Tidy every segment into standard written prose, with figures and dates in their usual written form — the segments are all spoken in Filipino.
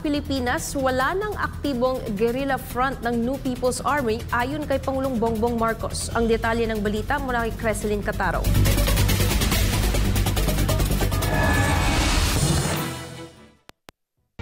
Pilipinas, wala nang aktibong guerrilla front ng New People's Army ayon kay Pangulong Bongbong Marcos. Ang detalye ng balita mula kay Creseline Cataro.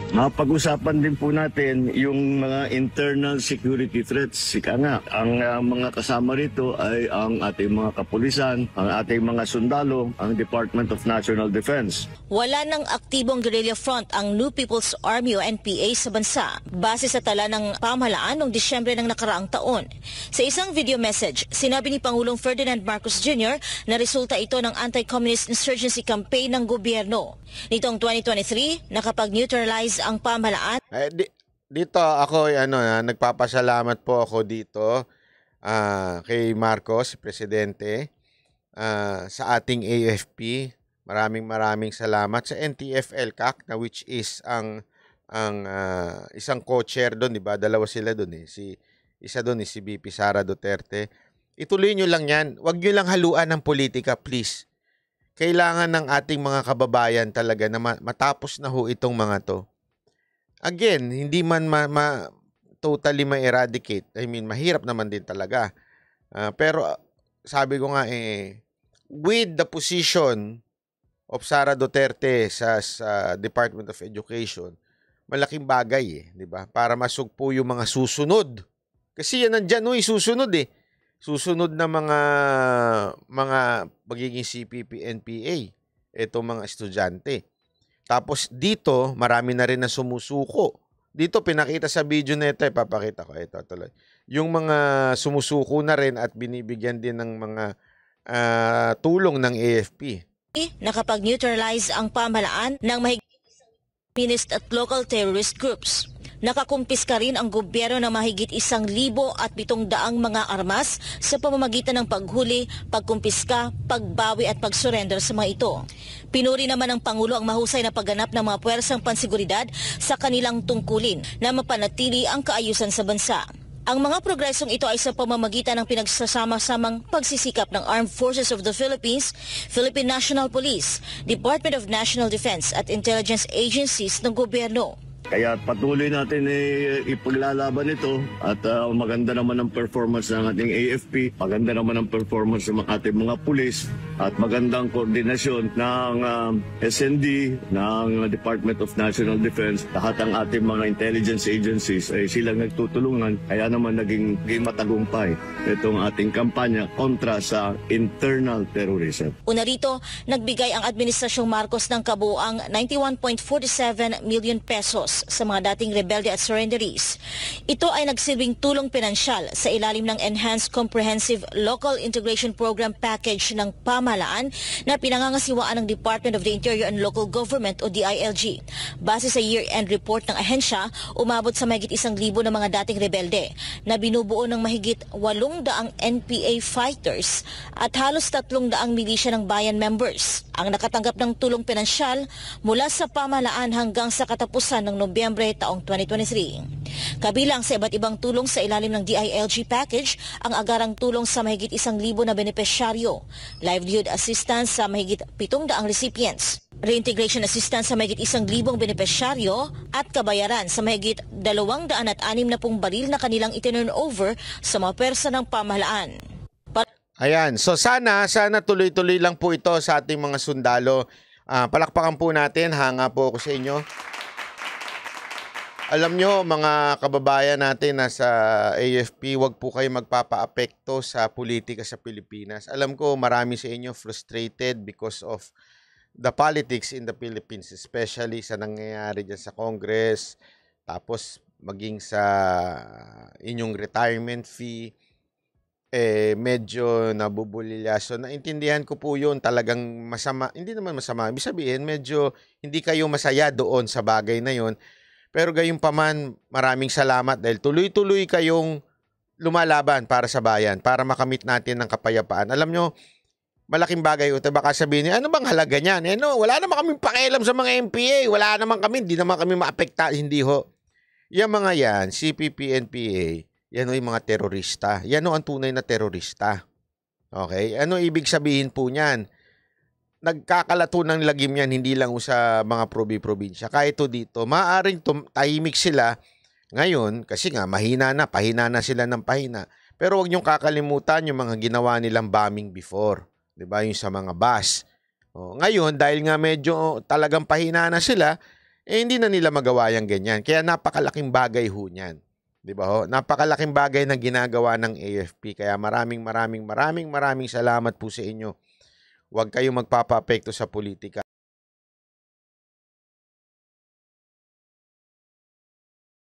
Mapag-usapan din po natin yung mga internal security threats. Sika nga, ang mga kasama rito ay ang ating mga kapulisan, ang ating mga sundalo, ang Department of National Defense. Wala nang aktibong guerrilla front ang New People's Army o NPA sa bansa base sa tala ng pamahalaan noong Disyembre ng nakaraang taon. Sa isang video message, sinabi ni Pangulong Ferdinand Marcos Jr. na resulta ito ng anti-communist insurgency campaign ng gobyerno. Nitong 2023, nakapag-neutralize ang pamahalaan. Dito ako nagpapasalamat po ako dito kay Marcos, Presidente, sa ating AFP. Maraming salamat sa NTF-EL CAC na which is ang isang co-chair doon, di ba? Dalawa sila doon isa doon si VP Sara Duterte. Ituloy nyo lang yan. Huwag nyo lang haluan ng politika, please. Kailangan ng ating mga kababayan talaga na matapos na ho itong mga to. Again, hindi man totally ma-eradicate. I mean, mahirap naman din talaga. Pero sabi ko nga with the position of Sara Duterte sa Department of Education, malaking bagay di ba? Para masugpo yung mga susunod. Kasi yan nandyan susunod Susunod na mga magiging CPP, NPA, itong mga estudyante. Tapos dito, marami na rin na sumusuko. Dito, pinakita sa video na ito, ipapakita ko. Ito, tuloy. Yung mga sumusuko na rin at binibigyan din ng mga tulong ng AFP. Nakapag-neutralize ang pamahalaan ng mahigit communist at local terrorist groups. Nakakumpiska rin ang gobyerno ng mahigit 1,700 mga armas sa pamamagitan ng paghuli, pagkumpiska, pagbawi at pagsurrender sa mga ito. Pinuri naman ng Pangulo ang mahusay na pagganap ng mga puwersang pansiguridad sa kanilang tungkulin na mapanatili ang kaayusan sa bansa. Ang mga progresong ito ay sa pamamagitan ng pinagsasama-samang pagsisikap ng Armed Forces of the Philippines, Philippine National Police, Department of National Defense at intelligence agencies ng gobyerno. Kaya patuloy natin ipaglalaban ito at maganda naman ang performance ng ating AFP, maganda naman ang performance ng ating mga pulis at magandang koordinasyon ng SND, ng Department of National Defense. Lahat ng ating mga intelligence agencies ay silang nagtutulungan, kaya naman naging matagumpay itong ating kampanya kontra sa internal terrorism. Una rito, nagbigay ang Administrasyong Marcos ng kabuuang 91.47 million pesos sa mga dating rebelde at surrenderies. Ito ay nagsilbing tulong pinansyal sa ilalim ng Enhanced Comprehensive Local Integration Program Package ng pamahalaan na pinangangasiwaan ng Department of the Interior and Local Government o DILG. Base sa year-end report ng ahensya, umabot sa mahigit 1,000 na mga dating rebelde na binubuo ng mahigit 800 NPA fighters at halos 300 milisya ng bayan members ang nakatanggap ng tulong pinansyal mula sa pamahalaan hanggang sa katapusan ng Nobyembre taong 2023. Kabilang sa iba't ibang tulong sa ilalim ng DILG package ang agarang tulong sa mahigit 1,000 na benepisyaryo, livelihood assistance sa mahigit 700 recipients, reintegration assistance sa mahigit 1,000 benepisyaryo at kabayaran sa mahigit 260 baril na kanilang itinurn over sa mga persa ng pamahalaan. Ayan, so sana tuloy-tuloy lang po ito sa ating mga sundalo. Palakpakan po natin, hanga po ako sa inyo. Alam nyo, mga kababayan natin na sa AFP, wag po kayo magpapaapekto sa politika sa Pilipinas. Alam ko marami sa inyo frustrated because of the politics in the Philippines, especially sa nangyayari dyan sa Congress, tapos maging sa inyong retirement fee, medyo nabubulilya. So, naintindihan ko po yun, talagang masama, hindi naman masama, ibig sabihin, medyo hindi kayo masaya doon sa bagay na yun. Pero gayunpaman, maraming salamat dahil tuloy-tuloy kayong lumalaban para sa bayan, para makamit natin ng kapayapaan. Alam nyo, malaking bagay ito. Baka sabihin niyo, ano bang halaga niyan? Wala naman kaming pakialam sa mga MPA. Wala naman kami, hindi naman kami maapekta. Hindi ho. Yung mga yan, CPP, NPA, yan o yung mga terorista. Yan o ang tunay na terorista. Okay? Ano ibig sabihin po niyan? nagkakalato ng lagim yan, hindi lang sa mga probinsya. Kahit ito dito, maaaring tahimik sila ngayon kasi nga pahina na sila ng pahina. Pero huwag niyong kakalimutan yung mga ginawa nilang bombing before. 'Di ba? Yung sa mga bus. Ngayon, dahil nga medyo talagang pahina na sila, hindi na nila magawa yung ganyan. Kaya napakalaking bagay ho niyan. 'Di ba ho? Napakalaking bagay na ginagawa ng AFP. Kaya maraming salamat po sa inyo. Huwag kayong magpapapekto sa politika.